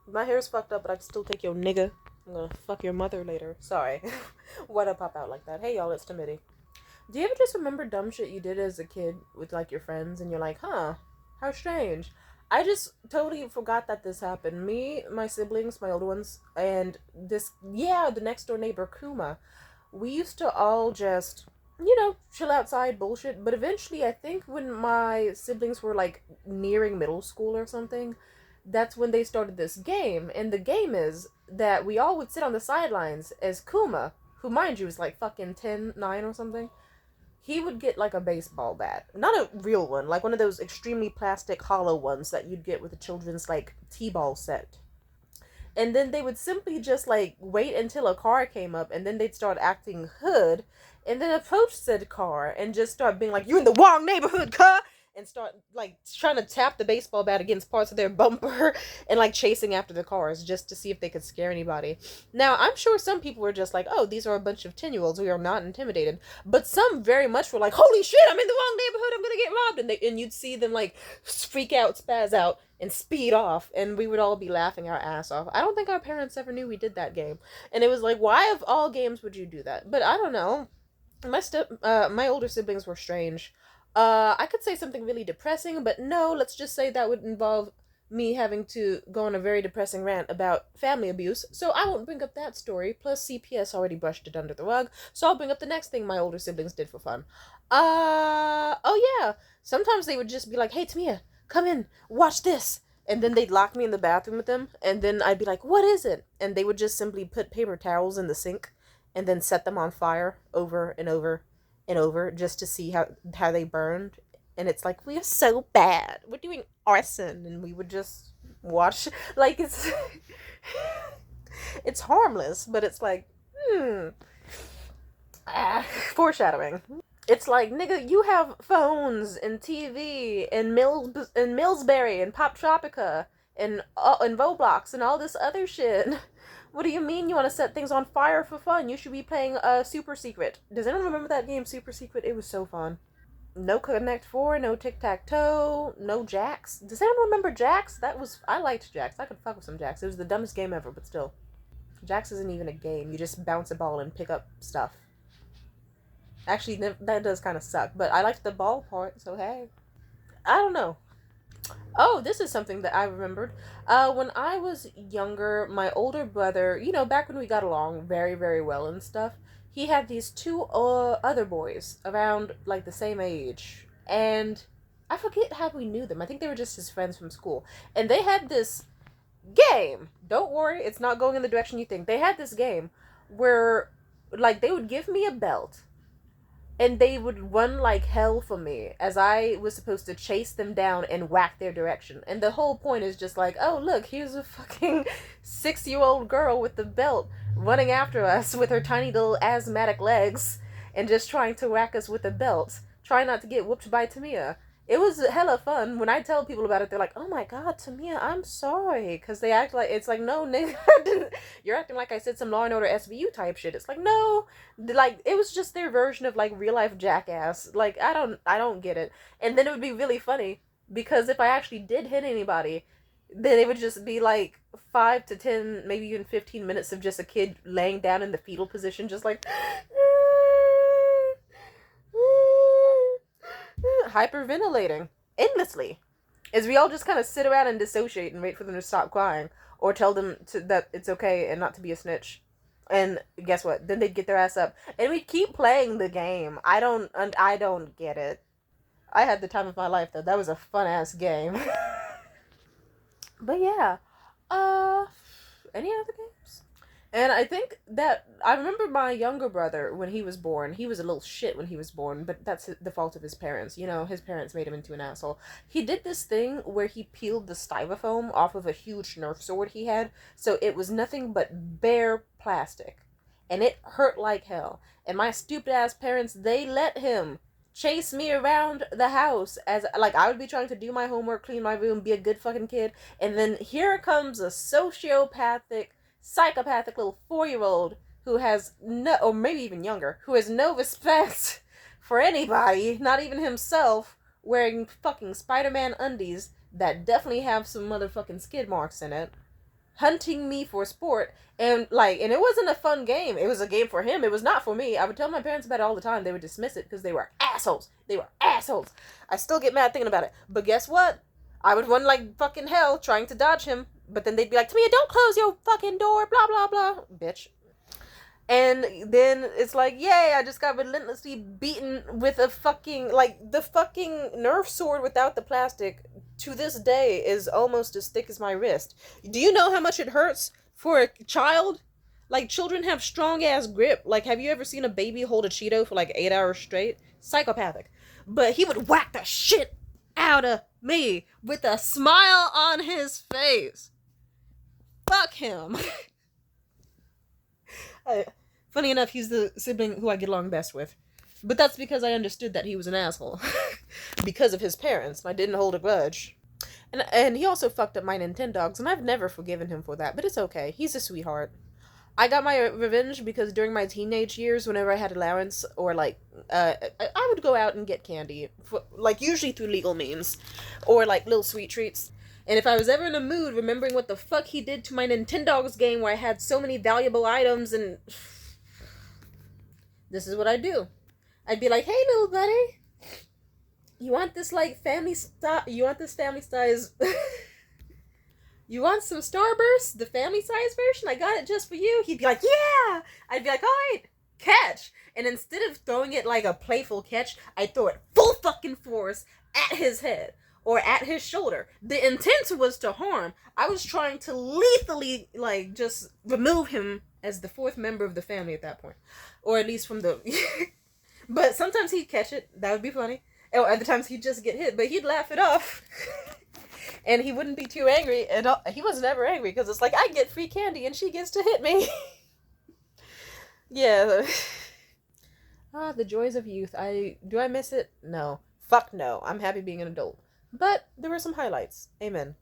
My hair's fucked up, but I'd still take your nigga. I'm gonna fuck your mother later. Sorry. Why'd I pop out like that? Hey y'all, it's Timothy. Do you ever just remember dumb shit you did as a kid with like your friends and you're like, huh, how strange? I just totally forgot that this happened. Me, my siblings, my older ones, and the next door neighbor, Kuma, we used to all just, chill outside bullshit. But eventually, I think when my siblings were like nearing middle school or something, that's when they started this game. And the game is that we all would sit on the sidelines as Kuma, who, mind you, is like fucking 10, 9 or something. He would get like a baseball bat. Not a real one, like one of those extremely plastic hollow ones that you'd get with a children's like T-ball set. And then they would simply just like wait until a car came up and then they'd start acting hood and then approach said car and just start being like, "You in the wrong neighborhood, car," and start like trying to tap the baseball bat against parts of their bumper and like chasing after the cars just to see if they could scare anybody. Now, I'm sure some people were just like, "Oh, these are a bunch of 10-year-olds. We are not intimidated." But some very much were like, "Holy shit, I'm in the wrong neighborhood. I'm going to get robbed." And you'd see them like freak out, spaz out and speed off, and we would all be laughing our ass off. I don't think our parents ever knew we did that game. And it was like, why of all games would you do that? But I don't know. My older siblings were strange. I could say something really depressing, but no, let's just say that would involve me having to go on a very depressing rant about family abuse, so I won't bring up that story. Plus, CPS already brushed it under the rug, so I'll bring up the next thing my older siblings did for fun. Oh yeah. Sometimes they would just be like, "Hey, Tamia, come in, watch this." And then they'd lock me in the bathroom with them, and then I'd be like, "What is it?" And they would just simply put paper towels in the sink and then set them on fire over and over and over just to see how they burned. And it's like, "We are so bad. We're doing arson." And we would just watch like it's harmless, but it's like, foreshadowing. It's like, nigga, you have phones and TV and Millsberry and Pop Tropica and Roblox and all this other shit. What do you mean you want to set things on fire for fun? You should be playing Super Secret. Does anyone remember that game, Super Secret? It was so fun. No Connect Four, no Tic Tac Toe, no Jacks. Does anyone remember Jacks? I liked Jacks. I could fuck with some Jacks. It was the dumbest game ever, but still, Jacks isn't even a game. You just bounce a ball and pick up stuff. Actually, that does kind of suck, but I liked the ball part, so hey. I don't know. Oh, this is something that I remembered. When I was younger, my older brother, back when we got along very, very well and stuff, he had these two other boys around like the same age. And I forget how we knew them. I think they were just his friends from school. And they had this game. Don't worry, it's not going in the direction you think. They had this game where, like, they would give me a belt and they would run like hell for me as I was supposed to chase them down and whack their direction. And the whole point is just like, "Oh, look, here's a fucking 6-year-old girl with the belt running after us with her tiny little asthmatic legs and just trying to whack us with a belt. Try not to get whooped by Tamia." It was hella fun. When I tell people about it, they're like, "Oh my god, Tamia, I'm sorry." Because they act like, it's like, "No, nigga, you're acting like I said some Law and Order SVU type shit." It's like, no, like, it was just their version of like real life jackass. Like, I don't get it. And then it would be really funny because if I actually did hit anybody, then it would just be like 5 to 10, maybe even 15 minutes of just a kid laying down in the fetal position, just like hyperventilating endlessly, as we all just kind of sit around and dissociate and wait for them to stop crying or tell them that it's okay and not to be a snitch. And guess what? Then they'd get their ass up, and we'd keep playing the game. I don't get it. I had the time of my life though. That was a fun ass game. But yeah, uh, any other games? And I think that I remember my younger brother when he was born. He was a little shit when he was born, but that's the fault of his parents. His parents made him into an asshole. He did this thing where he peeled the styrofoam off of a huge Nerf sword he had, so it was nothing but bare plastic. And it hurt like hell. And my stupid ass parents, they let him chase me around the house as like I would be trying to do my homework, clean my room, be a good fucking kid, and then here comes a sociopathic, psychopathic little 4-year-old who has no, or maybe even younger, who has no respect for anybody, not even himself, wearing fucking Spider-Man undies that definitely have some motherfucking skid marks in it. hunting me for sport. And it wasn't a fun game. It was a game for him. It was not for me. I would tell my parents about it all the time. They would dismiss it because they were assholes. They were assholes. I still get mad thinking about it. But guess what? I would run like fucking hell trying to dodge him. But then they'd be like, Tamia, don't close your fucking door, blah, blah, blah. Bitch. And then it's like, yay, I just got relentlessly beaten with a fucking, the fucking Nerf sword without the plastic, to this day, is almost as thick as my wrist. Do you know how much it hurts for a child? Like, children have strong-ass grip. Like, have you ever seen a baby hold a Cheeto for, 8 hours straight? Psychopathic. But he would whack the shit out of me with a smile on his face. Fuck him. Funny enough, he's the sibling who I get along best with. But that's because I understood that he was an asshole. Because of his parents. I didn't hold a grudge. And he also fucked up my Nintendogs, and I've never forgiven him for that. But it's okay. He's a sweetheart. I got my revenge because during my teenage years, whenever I had allowance, or I would go out and get candy. Usually through legal means. Or little sweet treats. And if I was ever in a mood remembering what the fuck he did to my Nintendogs game where I had so many valuable items and... This is what I'd do. I'd be like, hey, little buddy. You want this, family style... You want this family size... You want some Starburst? The family size version? I got it just for you. He'd be like, yeah! I'd be like, alright, catch! And instead of throwing it like a playful catch, I'd throw it full fucking force at his head. Or at his shoulder. The intent was to harm. I was trying to lethally, just remove him as the fourth member of the family at that point. Or at least from the... But sometimes he'd catch it. That would be funny. Or other times he'd just get hit. But he'd laugh it off. And he wouldn't be too angry. And he was never angry. Because it's like, I get free candy and she gets to hit me. Yeah. The joys of youth. Do I miss it? No. Fuck no. I'm happy being an adult. But there were some highlights. Amen.